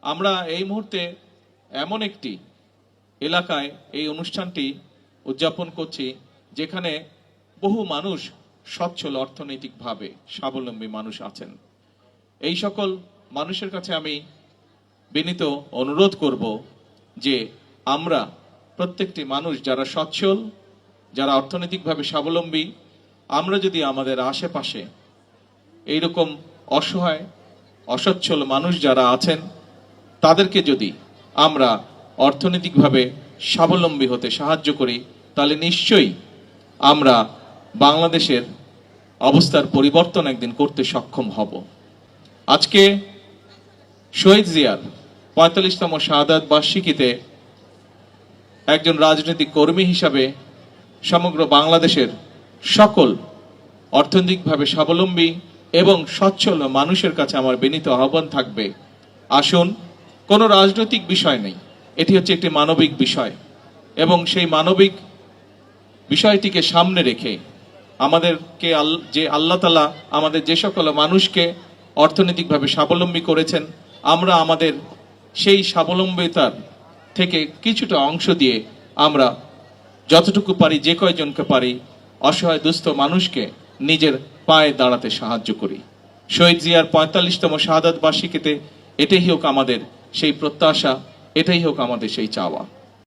আমরা এই মুহূর্তে এমন একটি এলাকায় এই অনুষ্ঠানটি উদযাপন করছি যেখানে বহু মানুষ সচ্ছল অর্থনৈতিকভাবে স্বাবলম্বী মানুষ আছেন। এই সকল মানুষের কাছে আমি বিনীত অনুরোধ করব যে আমরা প্রত্যেকটি মানুষ যারা সচ্ছল, যারা অর্থনৈতিকভাবে স্বাবলম্বী, আমরা যদি আমাদের আশেপাশে এইরকম অসহায় অসচ্ছল মানুষ যারা আছেন তাদেরকে যদি আমরা অর্থনৈতিকভাবে স্বাবলম্বী হতে সাহায্য করি, তাহলে নিশ্চয়ই আমরা বাংলাদেশের অবস্থার পরিবর্তন একদিন করতে সক্ষম হব। আজকে শহীদ জিয়ার ৪৫তম শাহাদাত বার্ষিকীতে একজন রাজনৈতিক কর্মী হিসাবে সমগ্র বাংলাদেশের সকল অর্থনৈতিকভাবে স্বাবলম্বী এবং সচ্ছল মানুষের কাছে আমার বিনীত আহ্বান থাকবে, আসুন, কোনো রাজনৈতিক বিষয় নেই, এটি হচ্ছে একটি মানবিক বিষয় এবং সেই মানবিক বিষয়টিকে সামনে রেখে আমাদেরকে যে আল্লাহ তাআলা আমাদের যে সকল মানুষকে অর্থনৈতিকভাবে স্বাবলম্বী করেছেন, আমরা আমাদের সেই স্বাবলম্বিতার থেকে কিছুটা অংশ দিয়ে আমরা যতটুকু পারি, যে কয়জনকে পারি, অসহায় দুস্থ মানুষকে নিজের পায়ে দাঁড়াতে সাহায্য করি। শহীদ জিয়ার ৪৫তম শাহাদাত বার্ষিকীতে এটাই হোক আমাদের সেই প্রত্যাশা, এটাই হোক আমাদের সেই চাওয়া।